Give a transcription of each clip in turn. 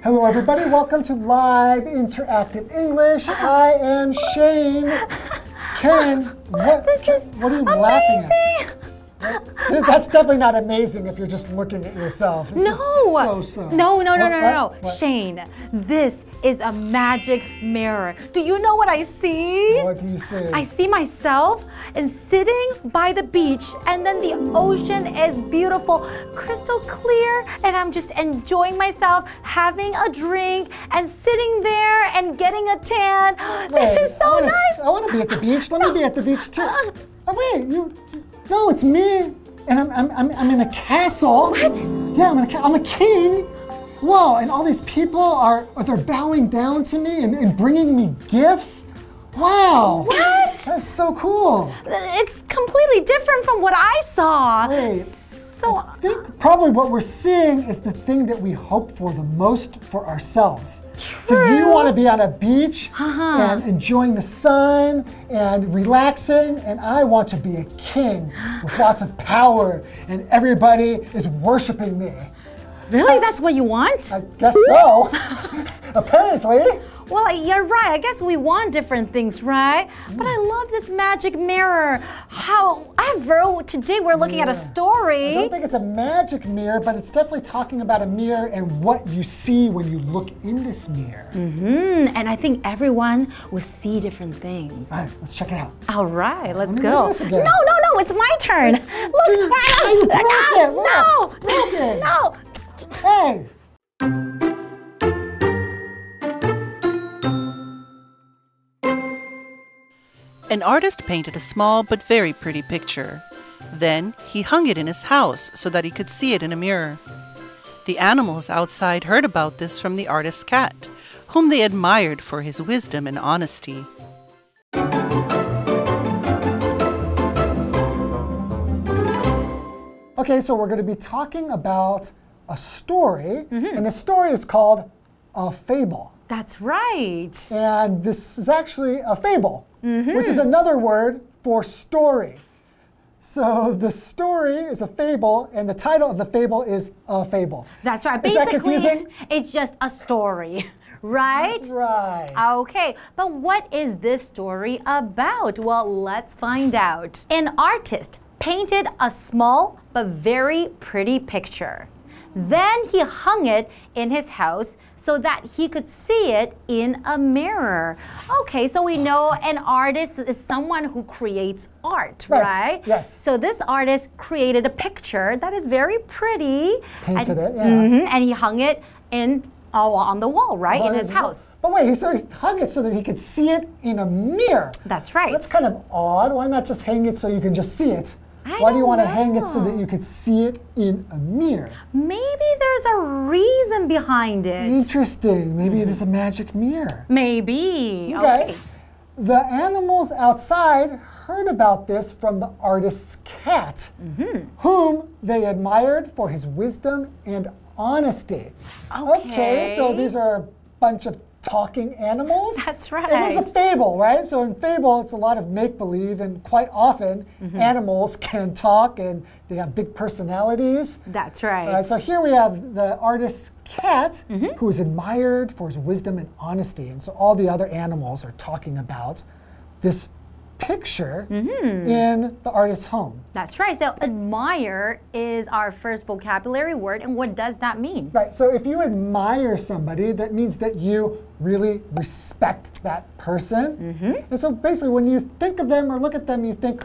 Hello everybody, welcome to Live Interactive English. I am Shane. Karen, what are you laughing at? That's definitely not amazing if you're just looking at yourself. It's just No. Shane, this is a magic mirror. Do you know what I see? What do you see? I see myself and sitting by the beach, and then the ocean is beautiful, crystal clear, and I'm just enjoying myself, having a drink, and sitting there and getting a tan. This is so nice. I want to be at the beach. Let me be at the beach too. Oh wait, No, it's me, and I'm in a castle. What? Yeah, I'm a king. Whoa, and all these people they're bowing down to me and bringing me gifts. Wow. What? That's so cool. It's completely different from what I saw. Wait. I think probably what we're seeing is the thing that we hope for the most for ourselves. True. So you want to be on a beach and enjoying the sun and relaxing, and I want to be a king with lots of power, and everybody is worshiping me. Really? That's what you want? I guess so. Apparently. Well, you're right. I guess we want different things, right? But I love this magic mirror. However, today we're looking at a story. I don't think it's a magic mirror, but it's definitely talking about a mirror and what you see when you look in this mirror. And I think everyone will see different things. All right, let's check it out. All right, let's go. This again. No, it's my turn. Look, you broke it. Look, it's broken. No. Hey. An artist painted a small but very pretty picture. Then he hung it in his house so that he could see it in a mirror. The animals outside heard about this from the artist's cat, whom they admired for his wisdom and honesty. Okay, so we're going to be talking about a story, and the story is called A Fable. That's right. And this is actually a fable, which is another word for story. So the story is a fable, and the title of the fable is A Fable. That's right. Is that confusing? It's just a story, right? Right. Okay, but what is this story about? Well, let's find out. An artist painted a small but very pretty picture. Then he hung it in his house so that he could see it in a mirror. Okay, so we know an artist is someone who creates art, right? Yes. So this artist created a picture that is very pretty. Painted it, yeah. And he hung it on the wall, right, in his house. But wait, he hung it so that he could see it in a mirror. That's right. That's kind of odd. Why not just hang it so you can just see it? Why do you want to hang it so that you could see it in a mirror? Maybe there's a reason behind it. Interesting. Maybe it is a magic mirror. Maybe. Okay. The animals outside heard about this from the artist's cat, whom they admired for his wisdom and honesty. Okay, so these are a bunch of talking animals. That's right. It is a fable, right? So in fable, it's a lot of make-believe, and quite often animals can talk and they have big personalities. That's right. So here we have the artist's cat, who is admired for his wisdom and honesty. And so all the other animals are talking about this picture in the artist's home. That's right. So admire is our first vocabulary word. And what does that mean? Right. So if you admire somebody, that means that you really respect that person. And so basically when you think of them or look at them, you think,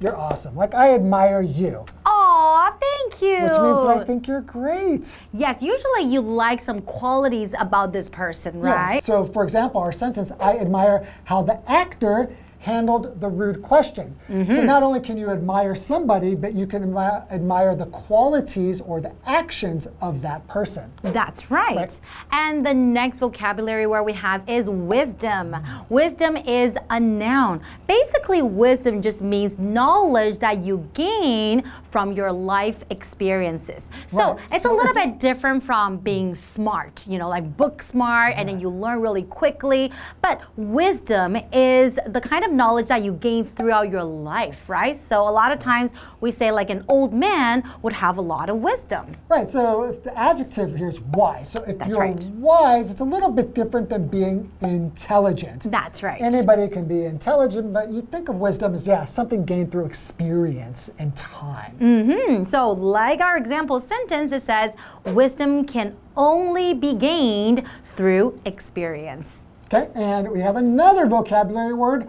you're awesome. Like, I admire you. Aw, thank you. Which means that I think you're great. Yes, usually you like some qualities about this person, right? Yeah. So for example, our sentence, I admire how the actor handled the rude question. So not only can you admire somebody, but you can admire the qualities or the actions of that person. That's right. And the next vocabulary word we have is wisdom. Wisdom is a noun. Basically, wisdom just means knowledge that you gain from your life experiences. So it's a little bit different from being smart, you know, like book smart, and then you learn really quickly. But wisdom is the kind of of knowledge that you gain throughout your life, right? So a lot of times we say like an old man would have a lot of wisdom. Right, so if the adjective here is wise. So if That's you're right. wise, it's a little bit different than being intelligent. That's right. Anybody can be intelligent, but you think of wisdom as, yeah, something gained through experience and time. So like our example sentence, it says, wisdom can only be gained through experience. Okay, and we have another vocabulary word,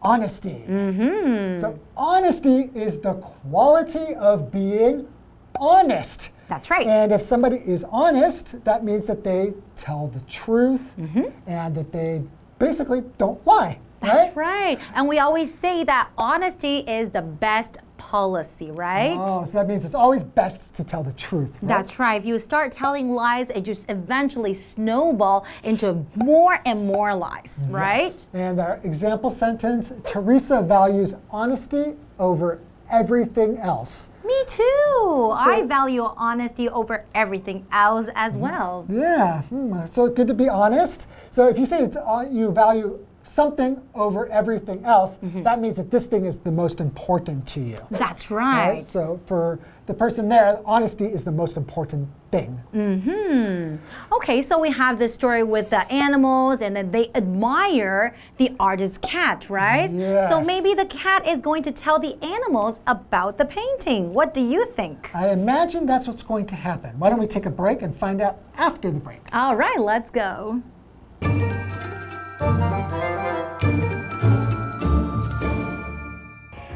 honesty. So honesty is the quality of being honest. That's right. And if somebody is honest, that means that they tell the truth and that they basically don't lie. That's right. And we always say that honesty is the best policy, right? Oh, so that means it's always best to tell the truth. Right? That's right. If you start telling lies, it just eventually snowball into more and more lies, right? Yes. And our example sentence, Teresa values honesty over everything else. Me too. I value honesty over everything else as well. Yeah, so good to be honest. So if you say you value something over everything else, that means that this thing is the most important to you. That's right. Right? So for the person there, honesty is the most important thing. Okay, so we have this story with the animals and then they admire the artist's cat, right? Yes. So maybe the cat is going to tell the animals about the painting. What do you think? I imagine that's what's going to happen. Why don't we take a break and find out after the break? All right, let's go.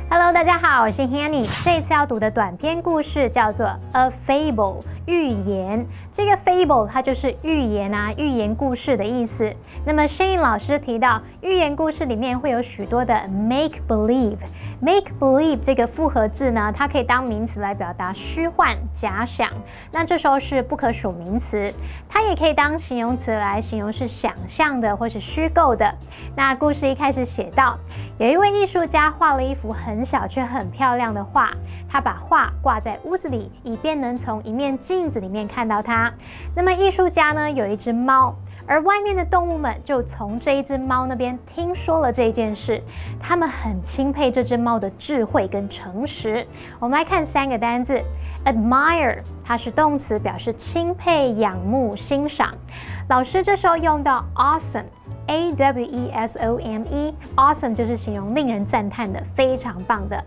Hello， 大家好，我是 Hanny。这次要读的短篇故事叫做 A Fable 寓言。这个 Fable 它就是寓言啊，寓言故事的意思。那么 Shane 老师提到，寓言故事里面会有许多的 make believe。make believe 这个复合字呢，它可以当名词来表达虚幻、假想。那这时候是不可数名词，它也可以当形容词来形容是想象的或是虚构的。那故事一开始写到，有一位艺术家画了一幅很小却很漂亮的画，他把画挂在屋子里，以便能从一面镜子里面看到它。那么艺术家呢有一只猫，而外面的动物们就从这一只猫那边听说了这件事，他们很钦佩这只猫的智慧跟诚实。我们来看3个单字 ，admire 它是动词，表示钦佩、仰慕、欣赏。老师这时候用到 awesome。awesome 就是形容令人赞叹的，非常棒的。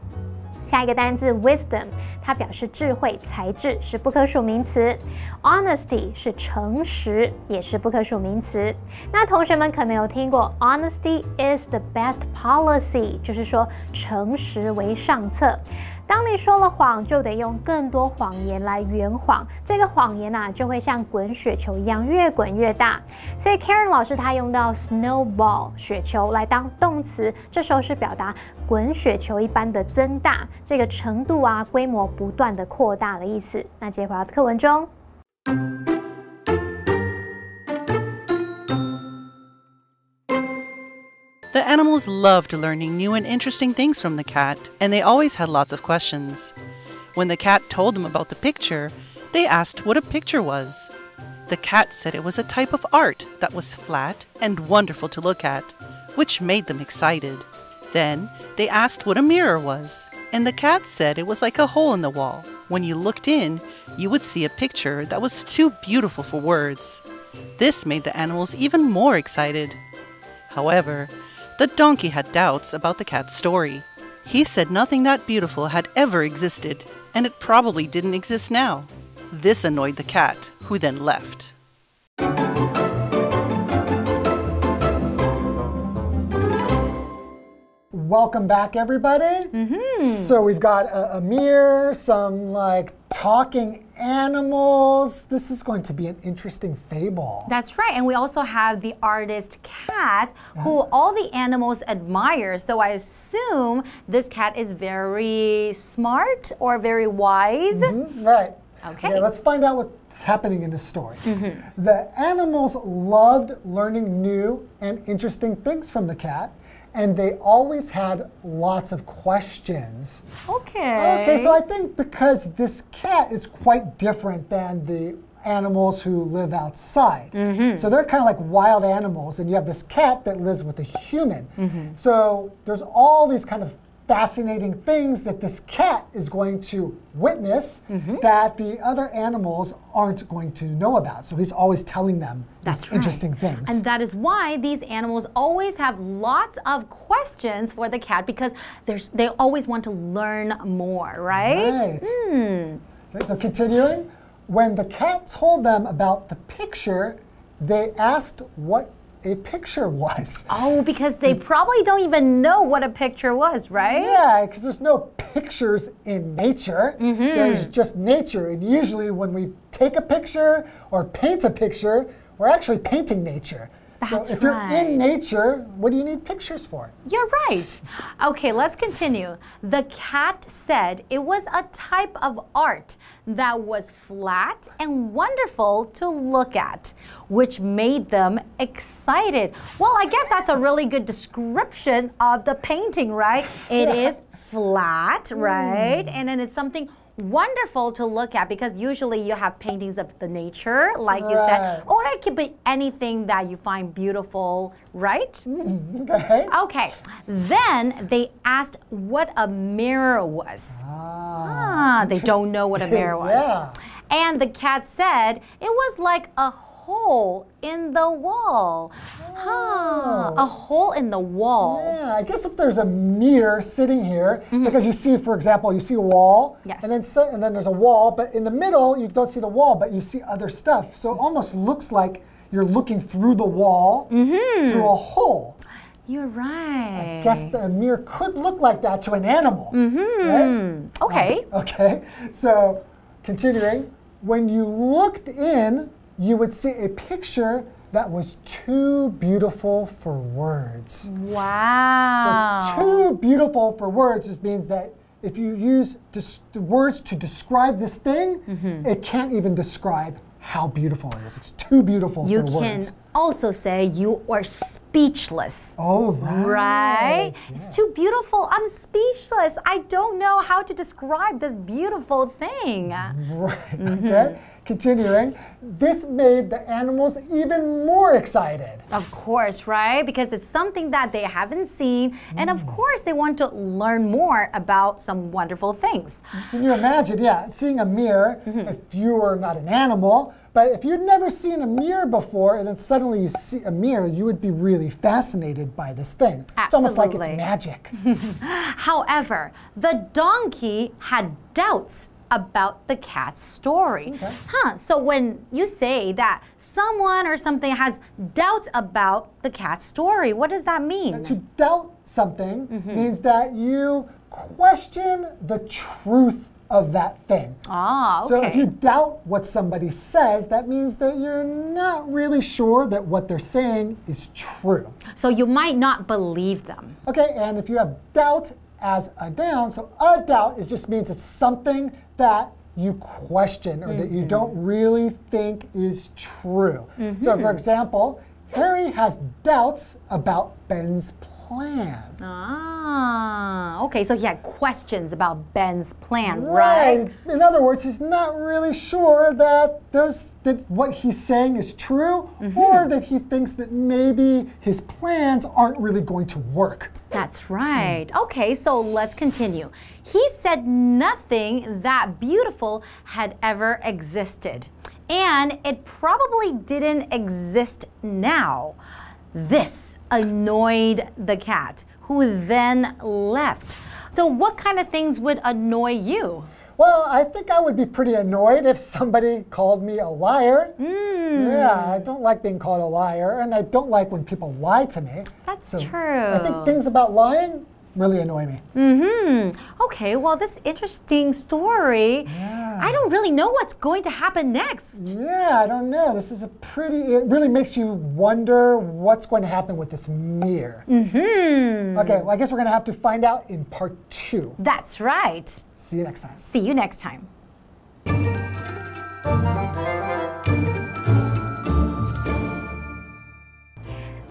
下一个单字 wisdom， 它表示智慧、才智，是不可数名词。honesty 是诚实，也是不可数名词。那同学们可能有听过 honesty is the best policy， 就是说诚实为上策。当你说了谎，就得用更多谎言来圆谎，这个谎言就会像滚雪球一样越滚越大。所以 Karen 老师她用到 snowball 雪球来当动词，这时候是表达滚雪球一般的增大，这个程度规模不断的扩大的意思。那接回到课文中。The animals loved learning new and interesting things from the cat, and they always had lots of questions. When the cat told them about the picture, they asked what a picture was. The cat said it was a type of art that was flat and wonderful to look at, which made them excited. Then they asked what a mirror was, and the cat said it was like a hole in the wall. When you looked in, you would see a picture that was too beautiful for words. This made the animals even more excited. However, the donkey had doubts about the cat's story. He said nothing that beautiful had ever existed, and it probably didn't exist now. This annoyed the cat, who then left. Welcome back, everybody. So we've got a mirror, some talking animals. This is going to be an interesting fable. That's right. And we also have the artist cat who all the animals admire. So I assume this cat is very smart or very wise. Right. Okay. Let's find out what's happening in the story. The animals loved learning new and interesting things from the cat. And they always had lots of questions. Okay. Okay, so I think because this cat is quite different than the animals who live outside. So they're kind of like wild animals, and you have this cat that lives with a human. So there's all these kind of fascinating things that this cat is going to witness that the other animals aren't going to know about. So he's always telling them these interesting things. And that is why these animals always have lots of questions for the cat, because they always want to learn more, right? Okay, so continuing, when the cat told them about the picture, they asked what a picture was. Oh, because they probably don't even know what a picture was, right? Yeah, because there's no pictures in nature. There's just nature. And usually when we take a picture or paint a picture, we're actually painting nature. That's so if you're in nature, what do you need pictures for? You're right. Okay, let's continue. The cat said it was a type of art that was flat and wonderful to look at, which made them excited. Well, I guess that's a really good description of the painting, right? It is flat, right? And then it's something wonderful to look at, because usually you have paintings of the nature, like you said, or it could be anything that you find beautiful, right? Okay. Then they asked what a mirror was. They don't know what a mirror was. And the cat said it was like a hole in the wall. A hole in the wall. Yeah, I guess if there's a mirror sitting here, because you see, for example, you see a wall, and then there's a wall, but in the middle you don't see the wall, but you see other stuff. So it almost looks like you're looking through the wall, through a hole. You're right. I guess the mirror could look like that to an animal. Right? Okay. Okay, so continuing, when you looked in, you would see a picture that was too beautiful for words. Wow. So it's too beautiful for words. It means that if you use the words to describe this thing, it can't even describe how beautiful it is. It's too beautiful for words. You can also say you are speechless. Oh, right. Right? Yeah. It's too beautiful. I'm speechless. I don't know how to describe this beautiful thing. Right. Okay. Continuing, this made the animals even more excited. Of course, right? Because it's something that they haven't seen, and of course they want to learn more about some wonderful things. Can you imagine, seeing a mirror, if you were not an animal, but if you'd never seen a mirror before, and then suddenly you see a mirror, you would be really fascinated by this thing. Absolutely. It's almost like it's magic. However, the donkey had doubts about the cat's story. So when you say that someone or something has doubts about the cat's story, what does that mean? To doubt something means that you question the truth of that thing. So if you doubt what somebody says, that means that you're not really sure that what they're saying is true. So you might not believe them. Okay, and if you have doubt as a noun, so a doubt just means it's something that you question or that you don't really think is true. So for example, Harry has doubts about Ben's plan. Okay, so he had questions about Ben's plan, right? In other words, he's not really sure that what he's saying is true, or that he thinks that maybe his plans aren't really going to work. That's right. Okay, so let's continue. He said nothing that beautiful had ever existed, and it probably didn't exist now. This annoyed the cat, who then left. So what kind of things would annoy you? Well, I think I would be pretty annoyed if somebody called me a liar. Yeah, I don't like being called a liar, and I don't like when people lie to me. That's true. I think things about lying really annoy me. Okay, well, this interesting story, I don't really know what's going to happen next. Yeah, I don't know. This is it really makes you wonder what's going to happen with this mirror. Okay, well, I guess we're going to have to find out in part 2. That's right. See you next time. See you next time.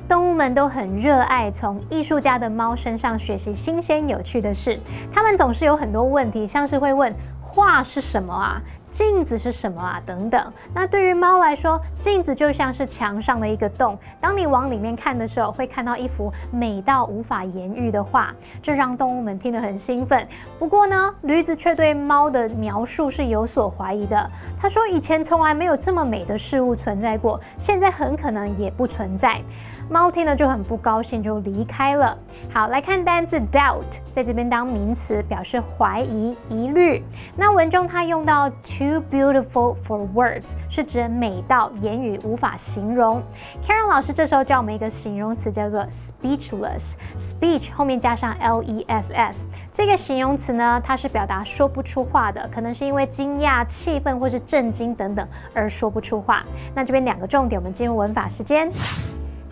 动物们都很热爱从艺术家的猫身上学习新鲜有趣的事。他们总是有很多问题，像是会问画是什么啊？镜子是什么啊？等等。那对于猫来说，镜子就像是墙上的一个洞，当你往里面看的时候，会看到一幅美到无法言喻的画，这让动物们听得很兴奋。不过呢，驴子却对猫的描述是有所怀疑的。他说，以前从来没有这么美的事物存在过，现在很可能也不存在。猫听了就很不高兴，就离开了。好，来看单字 doubt， 在这边当名词，表示怀疑、疑虑。那文中它用到 too beautiful for words， 是指美到言语无法形容。Karen 老师这时候教我们一个形容词，叫做 speechless。speech 后面加上 less， 这个形容词呢，它是表达说不出话的，可能是因为惊讶、气愤或是震惊等等而说不出话。那这边两个重点，我们进入文法时间。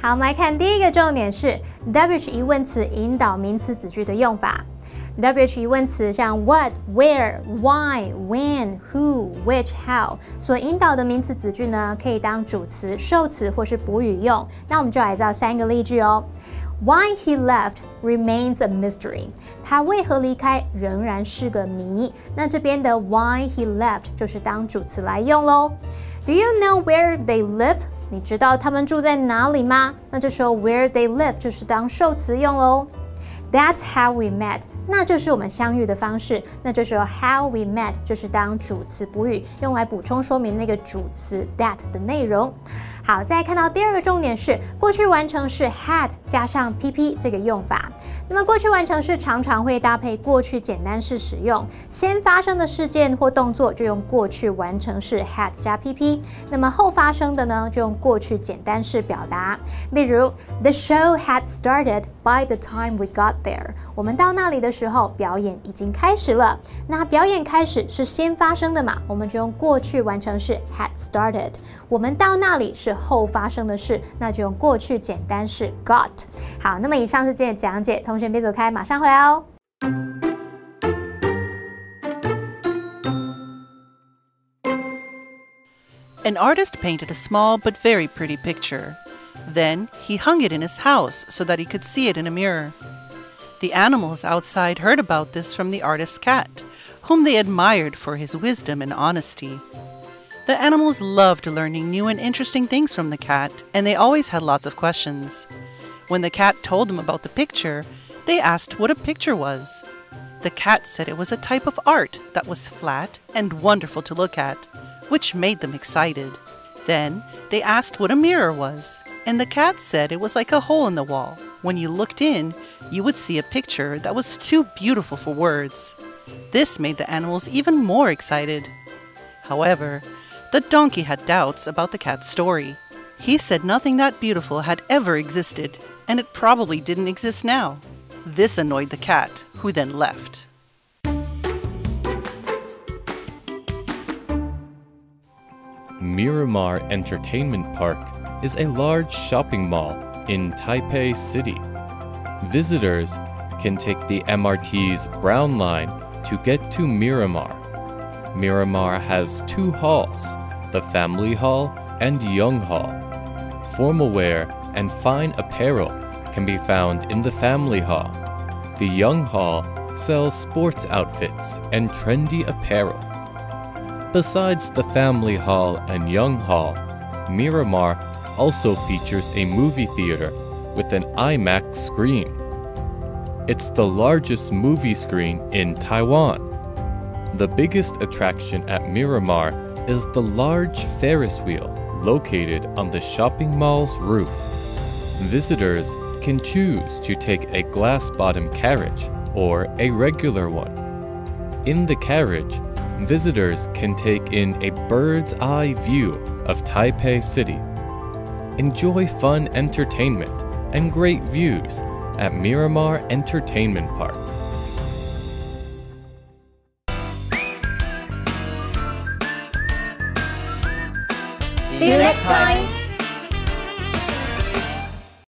好，我们来看第一个重点是 WH 疑问词引导名词子句的用法。WH 疑问词像 what、where、why、when、who、which、how 所引导的名词子句呢，可以当主词、受词或是补语用。那我们就来造3个例句哦。Why he left remains a mystery。他为何离开仍然是个谜。那这边的 why he left 就是当主词来用咯。Do you know where they live？你知道他们住在哪里吗？那这时候 where they live 就是当受词用咯。That's how we met， 那就是我们相遇的方式。那这时候 how we met 就是当主词补语，用来补充说明那个主词 that 的内容。好，再来看到第二个重点是过去完成式 had 加上 pp 这个用法。那么过去完成式常常会搭配过去简单式使用，先发生的事件或动作就用过去完成式 had 加 pp， 那么后发生的呢就用过去简单式表达。例如 The show had started by the time we got there。我们到那里的时候，表演已经开始了。那表演开始是先发生的嘛，我们就用过去完成式 had started。我们到那里是后发生的事，那就用过去简单式 got。好，那么以上是今天的讲解，同学别走开，马上回来哦。An artist painted a small but very pretty picture. Then he hung it in his house so that he could see it in a mirror. The animals outside heard about this from the artist's cat, whom they admired for his wisdom and honesty. The animals loved learning new and interesting things from the cat, and they always had lots of questions. When the cat told them about the picture, they asked what a picture was. The cat said it was a type of art that was flat and wonderful to look at, which made them excited. Then they asked what a mirror was, and the cat said it was like a hole in the wall. When you looked in, you would see a picture that was too beautiful for words. This made the animals even more excited. However, the donkey had doubts about the cat's story. He said nothing that beautiful had ever existed, and it probably didn't exist now. This annoyed the cat, who then left. Miramar Entertainment Park is a large shopping mall in Taipei City. Visitors can take the MRT's Brown Line to get to Miramar. Miramar has 2 halls, the Family Hall and Young Hall. Formal wear and fine apparel can be found in the Family Hall. The Young Hall sells sports outfits and trendy apparel. Besides the Family Hall and Young Hall, Miramar also features a movie theater with an IMAX screen. It's the largest movie screen in Taiwan. The biggest attraction at Miramar is the large Ferris wheel located on the shopping mall's roof. Visitors can choose to take a glass-bottom carriage or a regular one. In the carriage, visitors can take in a bird's-eye view of Taipei City. Enjoy fun entertainment and great views at Miramar Entertainment Park. See you next time!